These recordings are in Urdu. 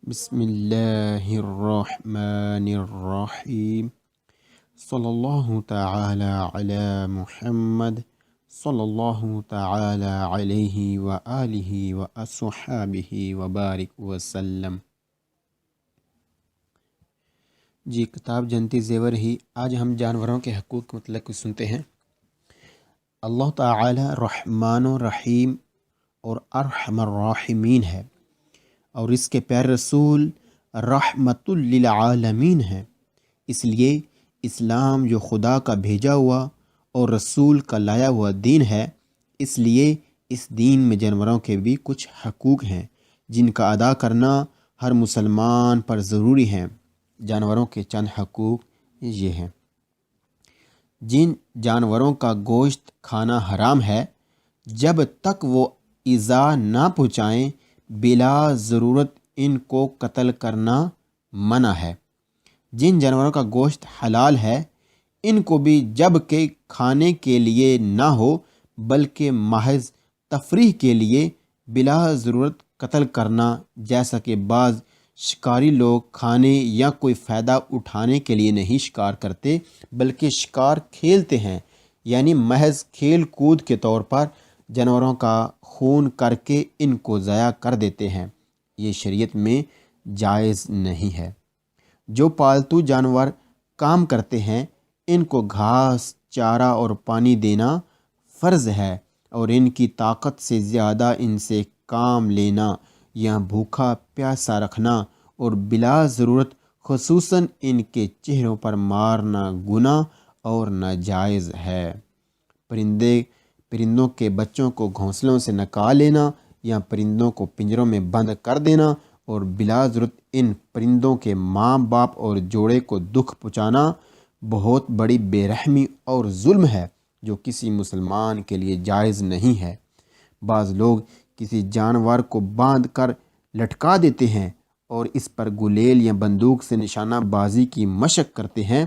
بسم اللہ الرحمن الرحیم صلی اللہ تعالی علی محمد صلی اللہ تعالی علیہ وآلہ وأصحابہ وبارک وسلم۔ جی کتاب جنتی زیور ہی، آج ہم جانوروں کے حقوق کے متعلق کچھ سنتے ہیں۔ اللہ تعالی رحمان و رحیم اور ارحم الراحمین ہے، اور اس کے پیارے رسول رحمت للعالمین ہیں۔ اس لیے اسلام جو خدا کا بھیجا ہوا اور رسول کا لایا ہوا دین ہے، اس لیے اس دین میں جانوروں کے بھی کچھ حقوق ہیں جن کا ادا کرنا ہر مسلمان پر ضروری ہے۔ جانوروں کے چند حقوق یہ ہیں۔ جن جانوروں کا گوشت کھانا حرام ہے جب تک وہ ایذا نہ پہنچائیں، بلا ضرورت ان کو قتل کرنا منع ہے۔ جن جانوروں کا گوشت حلال ہے، ان کو بھی جب کہ کھانے کے لیے نہ ہو بلکہ محض تفریح کے لیے بلا ضرورت قتل کرنا، جیسا کہ بعض شکاری لوگ کھانے یا کوئی فائدہ اٹھانے کے لیے نہیں شکار کرتے بلکہ شکار کھیلتے ہیں، یعنی محض کھیل کود کے طور پر جانوروں کا خون کر کے ان کو ضائع کر دیتے ہیں۔ یہ شریعت میں جائز نہیں ہے۔ جو پالتو جانور کام کرتے ہیں، ان کو گھاس، چارہ اور پانی دینا فرض ہے، اور ان کی طاقت سے زیادہ ان سے کام لینا یا بھوکا پیاسا رکھنا اور بلا ضرورت خصوصاً ان کے چہروں پر مارنا گناہ اور ناجائز ہے۔ پرندوں کے بچوں کو گھونسلوں سے نکال لینا یا پرندوں کو پنجروں میں بند کر دینا اور بلا ضرورت ان پرندوں کے ماں باپ اور جوڑے کو دکھ پہنچانا بہت بڑی بے رحمی اور ظلم ہے جو کسی مسلمان کے لیے جائز نہیں ہے۔ بعض لوگ کسی جانور کو باندھ کر لٹکا دیتے ہیں اور اس پر گلیل یا بندوق سے نشانہ بازی کی مشق کرتے ہیں۔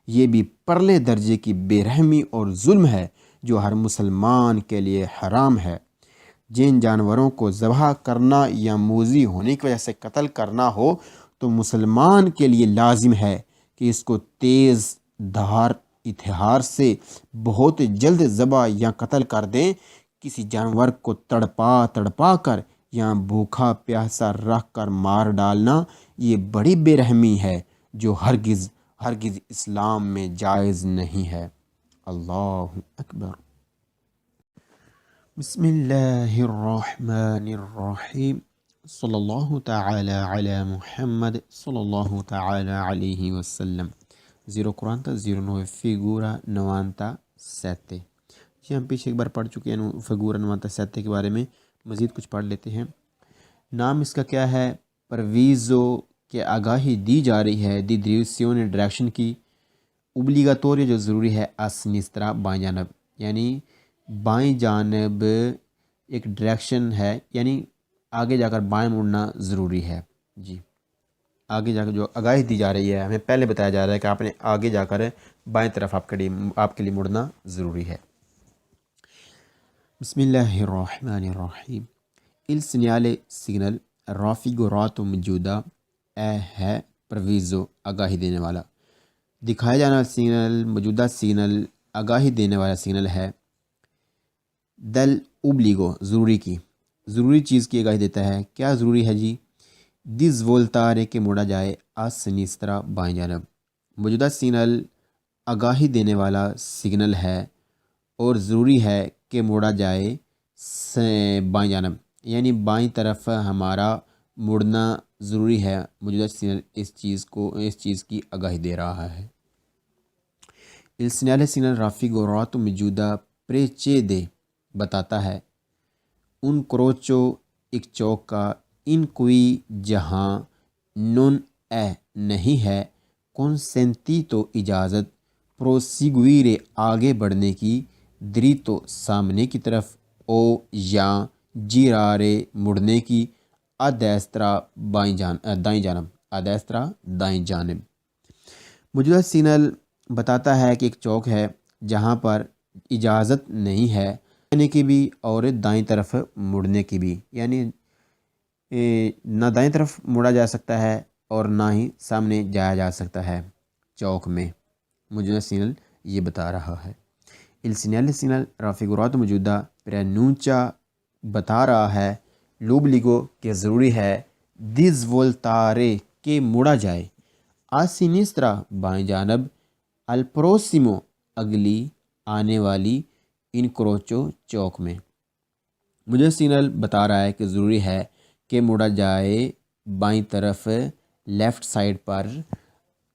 یہ بھی پرلے درجے کی بے رحمی اور ظلم ہے جو ہر مسلمان کے لیے حرام ہے۔ جن جانوروں کو ذبح کرنا یا موذی ہونے کی وجہ سے قتل کرنا ہو تو مسلمان کے لیے لازم ہے کہ اس کو تیز دھار ہتھیار سے بہت جلد ذبح یا قتل کر دیں۔ کسی جانور کو تڑپا کر یا بھوکا پیاسا رکھ کر مار ڈالنا یہ بڑی بے رحمی ہے جو ہرگز اسلام میں جائز نہیں ہے۔ اللہ اکبر۔ بسم اللہ الرحمن الرحیم صلی اللہ تعالی علی محمد صلی اللہ تعالی علیہ وسلم۔ 049 فigura 97۔ جی ہم پیچھے ایک بار پڑھ چکے ہیں فگورا 97 کے بارے میں، مزید کچھ پڑھ لیتے ہیں۔ نام اس کا کیا ہے؟ پرویزو کہ آگاہی دی جا رہی ہے، دی ڈریوسیون ڈائریکشن کی اوبلیگاتوری جو ضروری ہے، سنسترا بائیں جانب، یعنی بائیں جانب ایک ڈائریکشن ہے، یعنی آگے جا کر بائیں مڑنا ضروری ہے۔ جی آگے جا کر جو آگاہی دی جا رہی ہے، ہمیں پہلے بتایا جا رہا ہے کہ آپ نے آگے جا کر بائیں طرف آپ کے لیے مڑنا ضروری ہے۔ بسم اللہ الرحمن الرحیم۔ Il segnale signal raffigurato موجودہ ہے پرویزو آگاہی دینے والا، دکھایا جانا سگنل موجودہ سگنل آگاہی دینے والا سگنل ہے۔ دل اوبلیگو ضروری چیز کی آگاہی دیتا ہے۔ کیا ضروری ہے جی؟ دس وولتارے کہ موڑا جائے سنیسترا بائیں جانب۔ موجودہ سگنل آگاہی دینے والا سگنل ہے اور ضروری ہے کہ موڑا جائے بائیں جانب، یعنی بائیں طرف ہمارا مڑنا ضروری ہے۔ موجودہ سگنل اس چیز کی آگاہی دے رہا ہے۔ Il segnale signal raffigurato موجودہ پریچیدے بتاتا ہے ان کروچو ایک چوک کا، ان کوئی جہاں نون اے نہیں ہے، کنسینتی تو اجازت، پروسیگویرے آگے بڑھنے کی، دریتو سامنے کی طرف، او یا جیرارے مڑنے کی، ادیسترا دائیں جانب۔ موجودہ سگنل بتاتا ہے کہ ایک چوک ہے جہاں پر اجازت نہیں ہے جانے کی بھی اور دائیں طرف مڑنے کی بھی، یعنی نہ دائیں طرف مڑا جا سکتا ہے اور نہ ہی سامنے جایا جا سکتا ہے چوک میں۔ موجودہ سگنل یہ بتا رہا ہے۔ Il segnale raffigurato موجودہ پرینونچا بتا رہا ہے l'obbligo کہ ضروری ہے di svoltare کہ مڑا جائے a sinistra بائیں جانب al prossimo اگلی آنے والی انکروچو چوک میں۔ مجھے سگنل بتا رہا ہے کہ ضروری ہے کہ مڑا جائے بائیں طرف لیفٹ سائڈ پر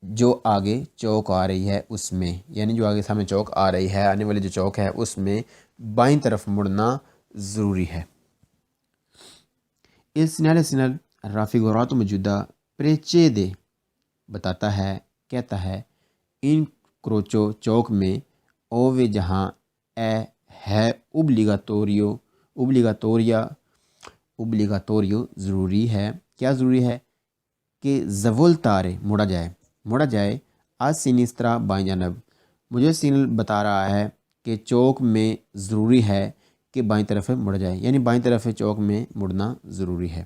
جو آگے چوک آ رہی ہے اس میں، یعنی جو آگے سامنے چوک آ رہی ہے، آنے والی جو چوک ہے اس میں بائیں طرف مڑنا ضروری ہے۔ اس سگنل raffigurato موجودہ پریچیدے بتاتا ہے، کہتا ہے ان کروچو چوک میں اووے جہاں اے ہے اوبلیگاتوریو ضروری ہے۔ کیا ضروری ہے؟ کہ زولتارے مڑا جائے آ سینیسترا بائیں جانب۔ مجھے سگنل بتا رہا ہے کہ چوک میں ضروری ہے کہ بائیں طرف مڑ جائے، یعنی بائیں طرف چوک میں مڑنا ضروری ہے۔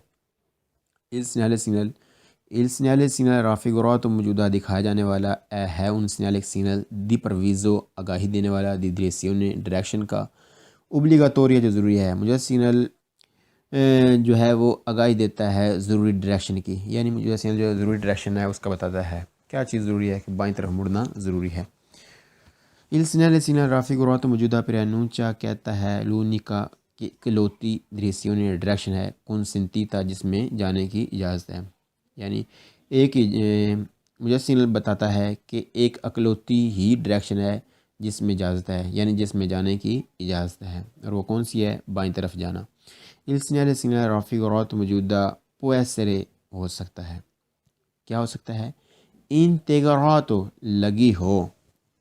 Il segnale raffigurato موجودہ دکھایا جانے والا ہے ان segnale سگنل دی پرویزو آگاہی دینے والا دی direzione ڈائریکشن کا اوبلیگاتوریا جو ضروری ہے۔ مجھے سگنل جو ہے وہ آگاہی دیتا ہے ضروری ڈائریکشن کی، یعنی مجھے سگنل جو ضروری ڈائریکشن ہے اس کا بتاتا ہے کیا چیز ضروری ہے کہ بائیں طرف مڑنا ضروری ہے۔ Il segnale raffigurato موجودہ پرینونچا کہتا ہے l'unica کہ اکلوتی direzione ڈائریکشن ہے consentita جس میں جانے کی اجازت ہے، یعنی ایک مجھے سگنل بتاتا ہے کہ ایک اکلوتی ہی ڈائریکشن ہے جس میں اجازت ہے، یعنی جس میں جانے کی اجازت ہے، اور وہ کون سی ہے؟ بائیں طرف جانا۔ Il segnale raffigurato موجودہ può essere ہو سکتا ہے، کیا ہو سکتا ہے؟ integrato لگی ہو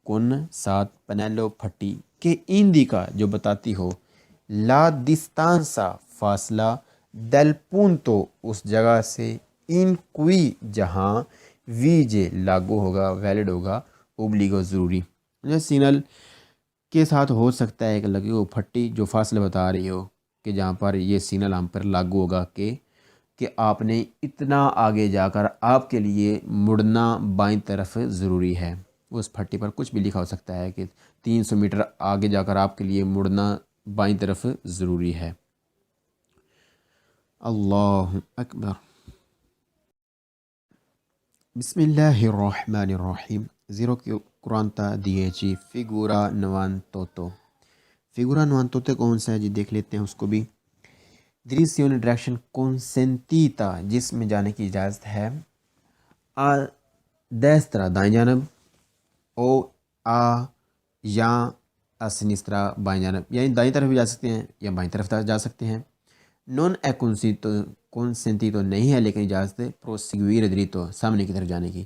کن ساتھ پنیلو پھٹی کہ indica جو بتاتی ہو la distanza فاصلہ del punto اس جگہ سے in cui جہاں vige لاگو ہوگا، ویلڈ ہوگا، obbligo ضروری۔ مجھے سگنل کے ساتھ ہو سکتا ہے کہ لگی ہو پھٹی جو فاصلہ بتا رہی ہو کہ جہاں پر یہ سگنل ہم پر لاگو ہوگا کہ آپ نے اتنا آگے جا کر آپ کے لیے مڑنا بائیں طرف ضروری ہے۔ اس پھٹی پر کچھ بھی لکھا ہو سکتا ہے کہ 300 میٹر آگے جا کر آپ کے لیے مڑنا بائیں طرف ضروری ہے۔ اللہ اکبر۔ بسم اللہ الرحمن الرحیم۔ 0:40 فیگورا نوانتوتو۔ فیگورا نوانتوتو کون سا ہے جی؟ دیکھ لیتے ہیں اس کو بھی۔ direzione ڈائریکشن consentita جس میں جانے کی اجازت ہے آ destra دائیں جانب، او آ یا a sinistra بائیں جانب، یعنی دائیں طرف بھی جا سکتے ہیں یا بائیں طرف جا سکتے ہیں۔ non è consentito نہیں ہے لیکن اجازت ہے proseguire dritto سامنے کی طرف جانے کی۔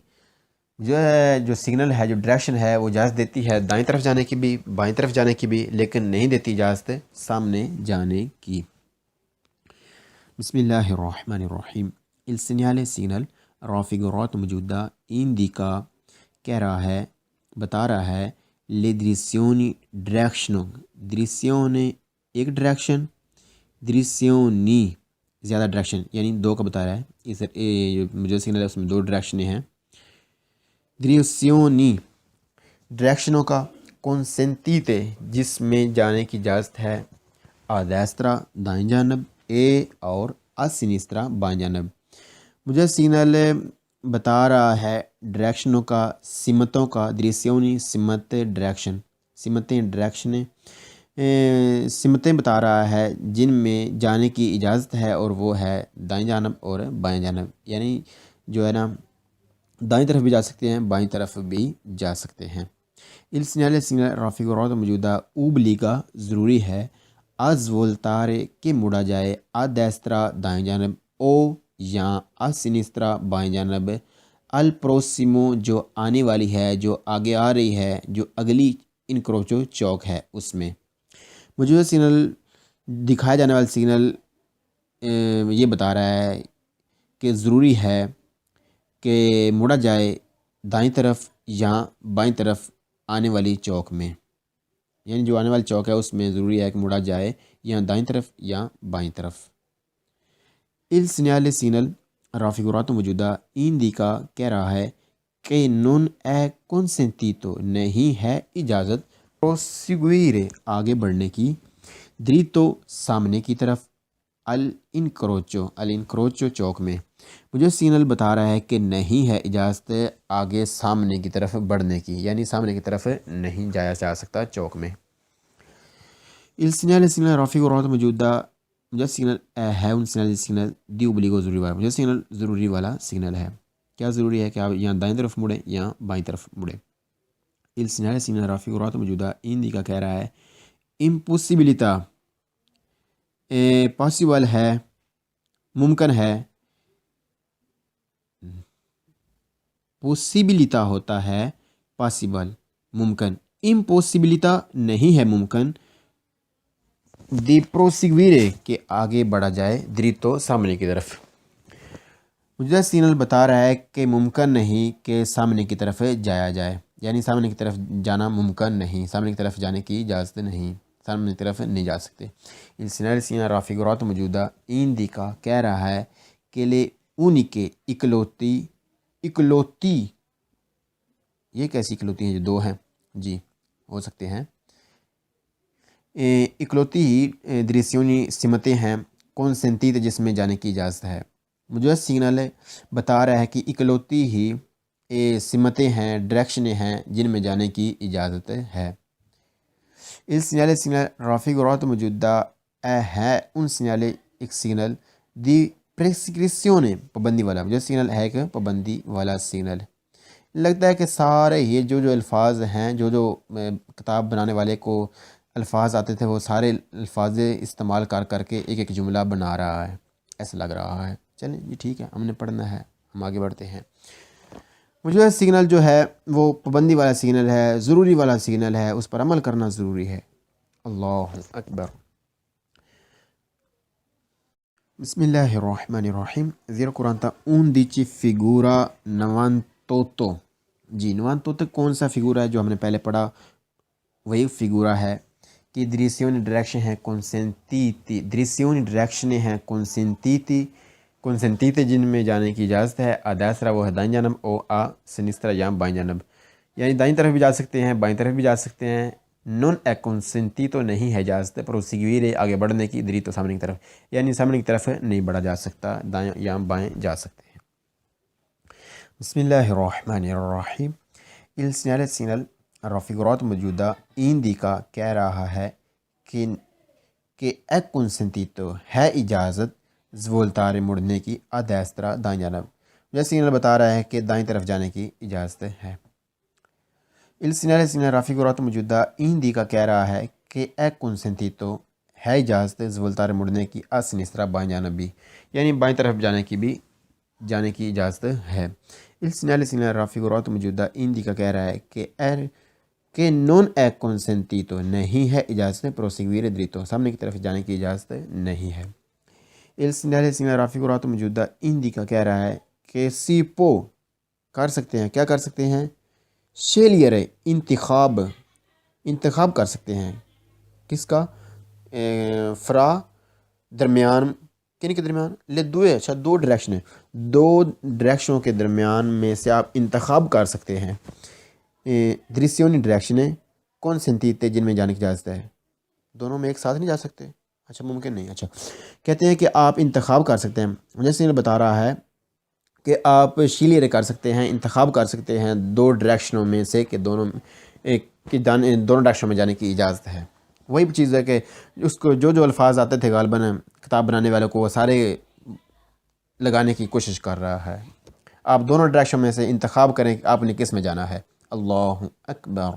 جو سگنل ہے، جو ڈائریکشن ہے وہ اجازت دیتی ہے دائیں طرف جانے کی بھی، بائیں طرف جانے کی بھی، لیکن نہیں دیتی اجازت سامنے جانے کی۔ بسم اللہ الرحمن الرحیم۔ Il segnale سگنل raffigurato موجودہ indica کہہ رہا ہے، بتا رہا ہے le direzioni ڈائریکشنوں، direzione ایک ڈائریکشن، direzioni زیادہ ڈائریکشن، یعنی دو کا بتا رہا ہے۔ اس مجھے سگنل ہے اس میں دو ڈائریکشنیں ہیں۔ direzioni ڈائریکشنوں کا consentite جس میں جانے کی اجازت ہے a destra دائیں جانب، اے اور a sinistra بائیں جانب۔ مجھے سگنل بتا رہا ہے ڈائریکشنوں کا، سمتوں کا، direzioni سمت ڈائریکشن، سمتیں ڈائریکشنیں سمتیں بتا رہا ہے جن میں جانے کی اجازت ہے، اور وہ ہے دائیں جانب اور بائیں جانب، یعنی جو ہے نا دائیں طرف بھی جا سکتے ہیں، بائیں طرف بھی جا سکتے ہیں۔ Il segnale raffigurato موجودہ obbliga ضروری ہے از voltare کہ مڑا جائے a destra دائیں جانب، او یا a sinistra بائیں جانب، al prossimo جو آنے والی ہے، جو آگے آ رہی ہے، جو اگلی انکروچو چوک ہے اس میں۔ مجھے سگنل دکھایا جانے والا سگنل یہ بتا رہا ہے کہ ضروری ہے کہ مڑا جائے دائیں طرف یا بائیں طرف آنے والی چوک میں، یعنی جو آنے والی چوک ہے اس میں ضروری ہے کہ مڑا جائے یا دائیں طرف یا بائیں طرف۔ Il segnale raffigurato موجودہ indica کہہ رہا ہے کہ non è consentito نہیں ہے اجازت proseguire آگے بڑھنے کی dritto سامنے کی طرف الانکروچو چوک میں مجھے سینل بتا رہا ہے کہ نہیں ہے اجازت آگے سامنے کی طرف بڑھنے کی، یعنی سامنے کی طرف نہیں جایا جا سکتا چوک میں۔ Il segnale raffigurato موجودہ مجھے سگنل ہے ان سگنل دی اوبلیگو ضروری والا، مجھے سگنل ضروری والا سگنل ہے۔ کیا ضروری ہے کہ آپ یہاں دائیں طرف مڑیں یا بائیں طرف مڑیں۔ Il segnale raffigurato موجودہ indica کہہ رہا ہے impossibilità پاسبل ہے، ممکن ہے، پوسیبلیتا ہوتا ہے پاسبل ممکن، امپوسیبلیتا نہیں ہے ممکن، دی پروسیگویرے کہ آگے بڑھا جائے دریتو سامنے کی طرف۔ مجھے سینل بتا رہا ہے کہ ممکن نہیں کہ سامنے کی طرف جایا جائے، یعنی سامنے کی طرف جانا ممکن نہیں، سامنے کی طرف جانے کی اجازت نہیں، سامنے کی طرف نہیں جا سکتے۔ Il segnale raffigurato موجودہ indica کہہ رہا ہے کہ لے uniche اکلوتی یہ کیسی اکلوتی ہیں جو دو ہیں؟ جی ہو سکتے ہیں، اکلوتی دریسیونی سمتیں ہیں کون سنتیت جس میں جانے کی اجازت ہے۔ مجھے سگنل بتا رہا ہے کہ اکلوتی ہی سمتیں ہیں، ڈائریکشنیں ہیں جن میں جانے کی اجازت ہے۔ Il segnale raffigurato موجودہ ہے ان سگنل ایک سگنل دی پریسکرپشن پابندی والا، مجھے سگنل ہے کہ پابندی والا سگنل۔ لگتا ہے کہ سارے یہ جو الفاظ ہیں جو کتاب بنانے والے کو الفاظ آتے تھے وہ سارے الفاظ استعمال کر کے ایک جملہ بنا رہا ہے، ایسا لگ رہا ہے۔ چلیں جی ٹھیک ہے، ہم نے پڑھنا ہے، ہم آگے بڑھتے ہیں۔ مجھے سگنل جو ہے وہ پابندی والا سگنل ہے، ضروری والا سگنل ہے، اس پر عمل کرنا ضروری ہے۔ اللہ اکبر۔ بسم اللہ الرحمن الرحیم۔ زیر قرآن تا 11 فگورا 98۔ جی 98 کون سا فگورا ہے جو ہم نے پہلے پڑھا؟ وہی فگورا ہے کہ دریسیونی ڈائریکشن ہے کنسنتیتی، دریسیونی ڈائریکشنیں ہیں کنسنتیتے جن میں جانے کی اجازت ہے۔ ادیسرا وہ ہے دائیں جانب، او آ سنسترا یا بائیں جانب، یعنی دائیں طرف بھی جا سکتے ہیں، بائیں طرف بھی جا سکتے ہیں۔ نون اے کنسنتیتو نہیں ہے اجازت پروسیگویرے آگے بڑھنے کی دریتو سامنے کی طرف، یعنی سامنے کی طرف نہیں بڑھا جا سکتا، دائیں یا بائیں جا سکتے ہیں۔ بسم اللہ الرحمن الرحیم۔ Il segnale raffigurato موجودہ indica کہہ رہا ہے کہ è consentito ہے اجازت زولتارے مڑنے کی a destra دائیں جانب، یہ سگنل بتا رہا ہے کہ دائیں طرف جانے کی اجازت ہے۔ Il segnale raffigurato موجودہ indica کہہ رہا ہے کہ è consentito ہے اجازت زولتارے مڑنے کی a sinistra بائیں جانب بھی، یعنی بائیں طرف جانے کی اجازت ہے۔ Il segnale raffigurato موجودہ indica کہہ رہا ہے کہ non è consentito نہیں ہے اجازت proseguire dritto سامنے کی طرف جانے کی اجازت نہیں ہے۔ Il segnale raffigurato موجودہ indica کہہ رہا ہے کہ si può کر سکتے ہیں، کیا کر سکتے ہیں؟ scegliere انتخاب کر سکتے ہیں، کس کا؟ فرا درمیان، کن کے درمیان؟ لے دوئے، اچھا دو ڈائریکشن، دو ڈائریکشنوں کے درمیان میں سے آپ انتخاب کر سکتے ہیں۔ دریسیونی ڈائریکشنیں کون سنتیتے جن میں جانے کی اجازت ہے؟ دونوں میں ایک ساتھ نہیں جا سکتے، اچھا ممکن نہیں، اچھا کہتے ہیں کہ آپ انتخاب کر سکتے ہیں۔ جیسے یہ بتا رہا ہے کہ آپ شیلیرے کر سکتے ہیں، انتخاب کر سکتے ہیں دو ڈائریکشنوں میں سے کہ دونوں ڈائریکشنوں میں جانے کی اجازت ہے۔ وہی چیز ہے کہ اس کو جو الفاظ آتے تھے غالباً کتاب بنانے والے کو وہ سارے لگانے کی کوشش کر رہا ہے۔ آپ دونوں ڈائریکشن میں سے انتخاب کریں کہ آپ نے کس میں جانا ہے۔ اللہ اکبر۔